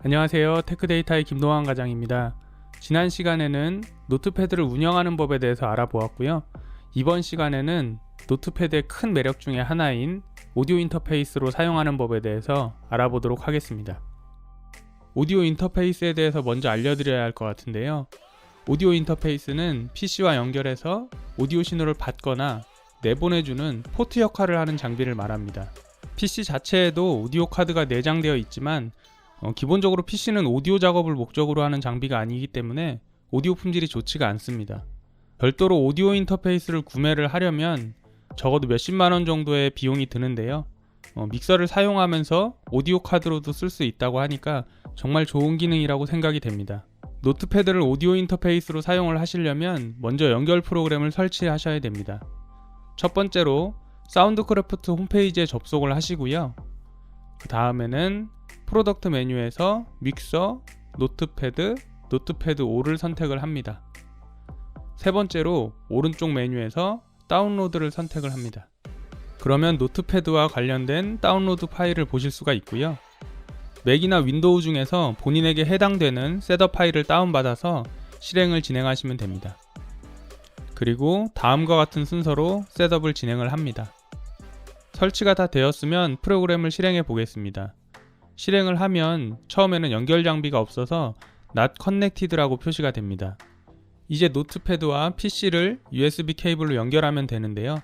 안녕하세요. 테크데이터의 김동환 과장입니다. 지난 시간에는 노트패드를 운영하는 법에 대해서 알아보았고요. 이번 시간에는 노트패드의 큰 매력 중에 하나인 오디오 인터페이스로 사용하는 법에 대해서 알아보도록 하겠습니다. 오디오 인터페이스에 대해서 먼저 알려드려야 할 것 같은데요. 오디오 인터페이스는 PC와 연결해서 오디오 신호를 받거나 내보내주는 포트 역할을 하는 장비를 말합니다. PC 자체에도 오디오 카드가 내장되어 있지만 기본적으로 PC는 오디오 작업을 목적으로 하는 장비가 아니기 때문에 오디오 품질이 좋지가 않습니다. 별도로 오디오 인터페이스를 구매를 하려면 적어도 몇십만원 정도의 비용이 드는데요. 믹서를 사용하면서 오디오 카드로도 쓸 수 있다고 하니까 정말 좋은 기능이라고 생각이 됩니다. 노트패드를 오디오 인터페이스로 사용을 하시려면 먼저 연결 프로그램을 설치하셔야 됩니다. 첫 번째로 사운드크래프트 홈페이지에 접속을 하시고요. 그 다음에는 프로덕트 메뉴에서 믹서, 노트패드, 노트패드 5를 선택을 합니다. 세 번째로 오른쪽 메뉴에서 다운로드를 선택을 합니다. 그러면 노트패드와 관련된 다운로드 파일을 보실 수가 있고요. 맥이나 윈도우 중에서 본인에게 해당되는 셋업 파일을 다운받아서 실행을 진행하시면 됩니다. 그리고 다음과 같은 순서로 셋업을 진행을 합니다. 설치가 다 되었으면 프로그램을 실행해 보겠습니다. 실행을 하면 처음에는 연결 장비가 없어서 Not Connected라고 표시가 됩니다. 이제 노트패드와 PC를 USB 케이블로 연결하면 되는데요.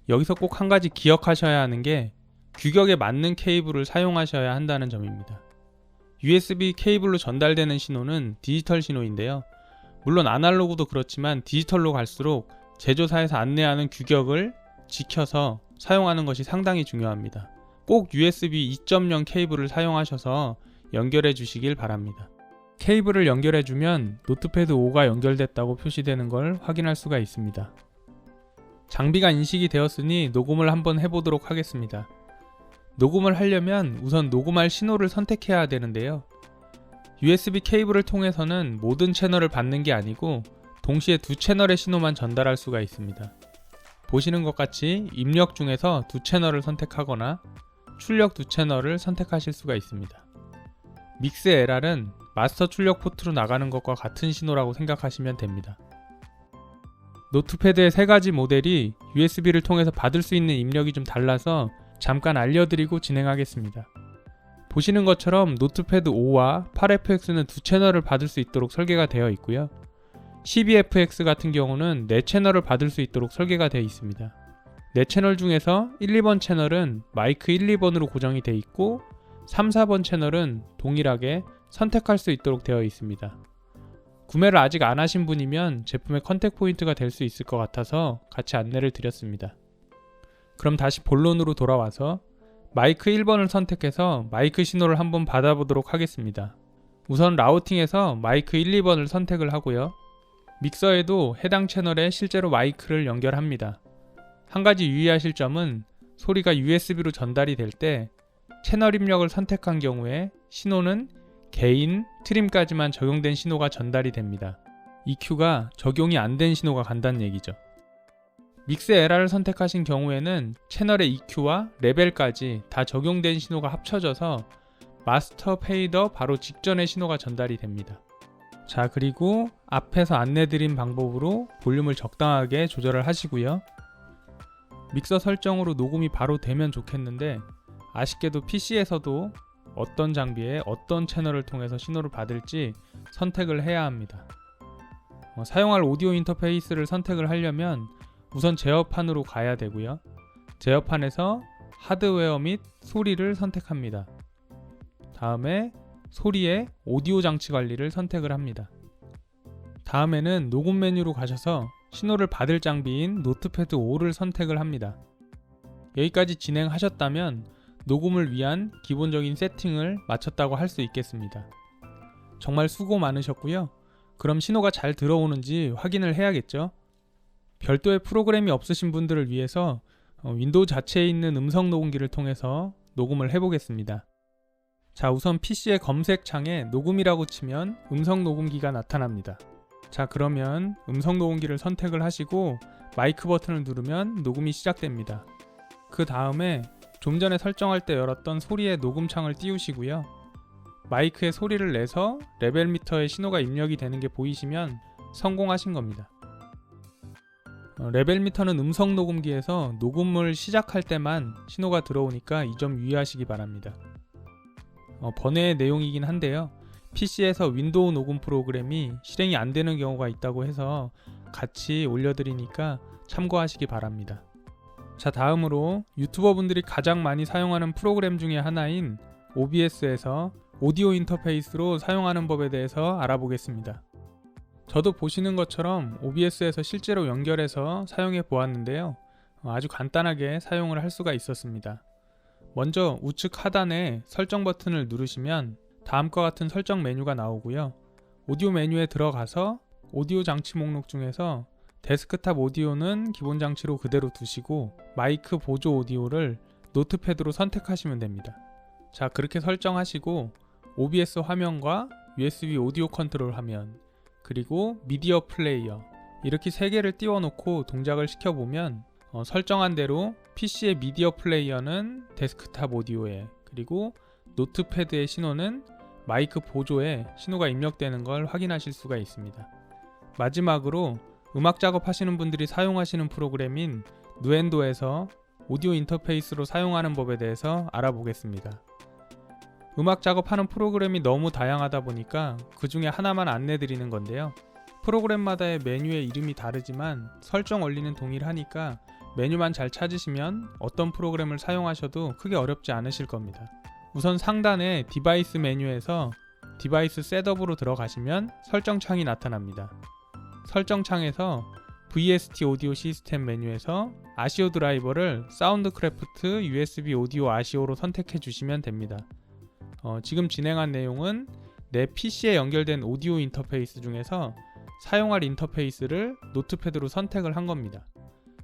여기서 꼭 한 가지 기억하셔야 하는 게 규격에 맞는 케이블을 사용하셔야 한다는 점입니다. USB 케이블로 전달되는 신호는 디지털 신호인데요. 물론 아날로그도 그렇지만 디지털로 갈수록 제조사에서 안내하는 규격을 지켜서 사용하는 것이 상당히 중요합니다. 꼭 USB 2.0 케이블을 사용하셔서 연결해 주시길 바랍니다. 케이블을 연결해 주면 노트패드 5가 연결됐다고 표시되는 걸 확인할 수가 있습니다. 장비가 인식이 되었으니 녹음을 한번 해보도록 하겠습니다. 녹음을 하려면 우선 녹음할 신호를 선택해야 되는데요. USB 케이블을 통해서는 모든 채널을 받는 게 아니고 동시에 두 채널의 신호만 전달할 수가 있습니다. 보시는 것 같이 입력 중에서 두 채널을 선택하거나 출력 두 채널을 선택하실 수가 있습니다. 믹스 LR은 마스터 출력 포트로 나가는 것과 같은 신호라고 생각하시면 됩니다. 노트패드의 세 가지 모델이 USB를 통해서 받을 수 있는 입력이 좀 달라서 잠깐 알려드리고 진행하겠습니다. 보시는 것처럼 노트패드 5와 8FX는 두 채널을 받을 수 있도록 설계가 되어 있고요. 12FX 같은 경우는 4채널을 받을 수 있도록 설계가 되어 있습니다. 4채널 중에서 1, 2번 채널은 마이크 1, 2번으로 고정이 되어 있고 3, 4번 채널은 동일하게 선택할 수 있도록 되어 있습니다. 구매를 아직 안 하신 분이면 제품의 컨택 포인트가 될 수 있을 것 같아서 같이 안내를 드렸습니다. 그럼 다시 본론으로 돌아와서 마이크 1번을 선택해서 마이크 신호를 한번 받아보도록 하겠습니다. 우선 라우팅에서 마이크 1, 2번을 선택을 하고요. 믹서에도 해당 채널에 실제로 마이크를 연결합니다. 한 가지 유의하실 점은 소리가 USB로 전달이 될 때 채널 입력을 선택한 경우에 신호는 게인, 트림까지만 적용된 신호가 전달이 됩니다. EQ가 적용이 안 된 신호가 간다는 얘기죠. 믹스 LR을 선택하신 경우에는 채널의 EQ와 레벨까지 다 적용된 신호가 합쳐져서 마스터 페이더 바로 직전의 신호가 전달이 됩니다. 자, 그리고 앞에서 안내드린 방법으로 볼륨을 적당하게 조절을 하시고요. 믹서 설정으로 녹음이 바로 되면 좋겠는데 아쉽게도 PC에서도 어떤 장비에 어떤 채널을 통해서 신호를 받을지 선택을 해야 합니다. 사용할 오디오 인터페이스를 선택을 하려면 우선 제어판으로 가야 되고요. 제어판에서 하드웨어 및 소리를 선택합니다. 다음에 소리의 오디오 장치 관리를 선택을 합니다. 다음에는 녹음 메뉴로 가셔서 신호를 받을 장비인 노트패드 5를 선택을 합니다. 여기까지 진행하셨다면 녹음을 위한 기본적인 세팅을 마쳤다고 할 수 있겠습니다. 정말 수고 많으셨고요. 그럼 신호가 잘 들어오는지 확인을 해야겠죠? 별도의 프로그램이 없으신 분들을 위해서 윈도우 자체에 있는 음성 녹음기를 통해서 녹음을 해보겠습니다. 자, 우선 PC의 검색창에 녹음이라고 치면 음성 녹음기가 나타납니다. 자, 그러면 음성 녹음기를 선택을 하시고 마이크 버튼을 누르면 녹음이 시작됩니다. 그 다음에 좀 전에 설정할 때 열었던 소리의 녹음 창을 띄우시고요. 마이크에 소리를 내서 레벨 미터에 신호가 입력이 되는 게 보이시면 성공하신 겁니다. 레벨 미터는 음성 녹음기에서 녹음을 시작할 때만 신호가 들어오니까 이 점 유의하시기 바랍니다. 번외의 내용이긴 한데요. PC에서 윈도우 녹음 프로그램이 실행이 안 되는 경우가 있다고 해서 같이 올려드리니까 참고하시기 바랍니다. 자, 다음으로 유튜버 분들이 가장 많이 사용하는 프로그램 중에 하나인 OBS에서 오디오 인터페이스로 사용하는 법에 대해서 알아보겠습니다. 저도 보시는 것처럼 OBS에서 실제로 연결해서 사용해 보았는데요. 아주 간단하게 사용을 할 수가 있었습니다. 먼저 우측 하단에 설정 버튼을 누르시면 다음과 같은 설정 메뉴가 나오고요. 오디오 메뉴에 들어가서 오디오 장치 목록 중에서 데스크탑 오디오는 기본 장치로 그대로 두시고 마이크 보조 오디오를 노트패드로 선택하시면 됩니다. 자, 그렇게 설정하시고 OBS 화면과 USB 오디오 컨트롤 화면, 그리고 미디어 플레이어 이렇게 세 개를 띄워놓고 동작을 시켜보면 설정한 대로 PC의 미디어 플레이어는 데스크탑 오디오에, 그리고 노트패드의 신호는 마이크 보조에 신호가 입력되는 걸 확인하실 수가 있습니다. 마지막으로 음악 작업하시는 분들이 사용하시는 프로그램인 누엔도에서 오디오 인터페이스로 사용하는 법에 대해서 알아보겠습니다. 음악 작업하는 프로그램이 너무 다양하다 보니까 그 중에 하나만 안내드리는 건데요. 프로그램마다의 메뉴의 이름이 다르지만 설정 원리는 동일하니까 메뉴만 잘 찾으시면 어떤 프로그램을 사용하셔도 크게 어렵지 않으실 겁니다. 우선 상단의 디바이스 메뉴에서 디바이스 셋업으로 들어가시면 설정창이 나타납니다. 설정창에서 VST 오디오 시스템 메뉴에서 아시오 드라이버를 사운드크래프트 USB 오디오 아시오로 선택해 주시면 됩니다. 지금 진행한 내용은 내 PC에 연결된 오디오 인터페이스 중에서 사용할 인터페이스를 노트패드로 선택을 한 겁니다.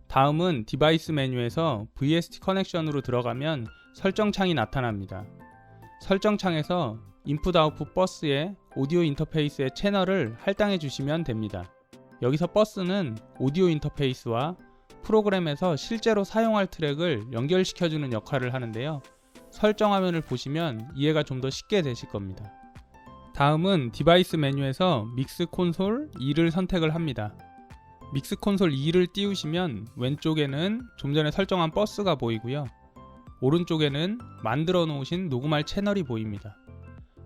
다음은 디바이스 메뉴에서 VST 커넥션으로 들어가면 설정창이 나타납니다. 설정창에서 인풋 아웃풋 버스에 오디오 인터페이스의 채널을 할당해 주시면 됩니다. 여기서 버스는 오디오 인터페이스와 프로그램에서 실제로 사용할 트랙을 연결시켜주는 역할을 하는데요. 설정 화면을 보시면 이해가 좀 더 쉽게 되실 겁니다. 다음은 디바이스 메뉴에서 믹스 콘솔 2를 선택을 합니다. 믹스 콘솔 2를 띄우시면 왼쪽에는 좀 전에 설정한 버스가 보이고요. 오른쪽에는 만들어 놓으신 녹음할 채널이 보입니다.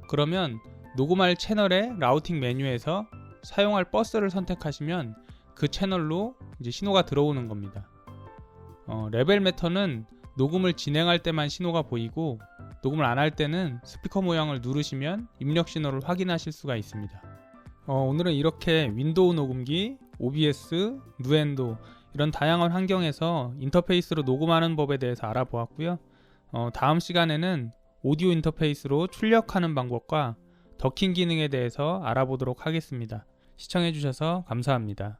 그러면 녹음할 채널의 라우팅 메뉴에서 사용할 버스를 선택하시면 그 채널로 이제 신호가 들어오는 겁니다. 레벨 매터는 녹음을 진행할 때만 신호가 보이고 녹음을 안 할 때는 스피커 모양을 누르시면 입력 신호를 확인하실 수가 있습니다. 오늘은 이렇게 윈도우 녹음기, OBS, 누엔도 이런 다양한 환경에서 인터페이스로 녹음하는 법에 대해서 알아보았고요. 다음 시간에는 오디오 인터페이스로 출력하는 방법과 더킹 기능에 대해서 알아보도록 하겠습니다. 시청해주셔서 감사합니다.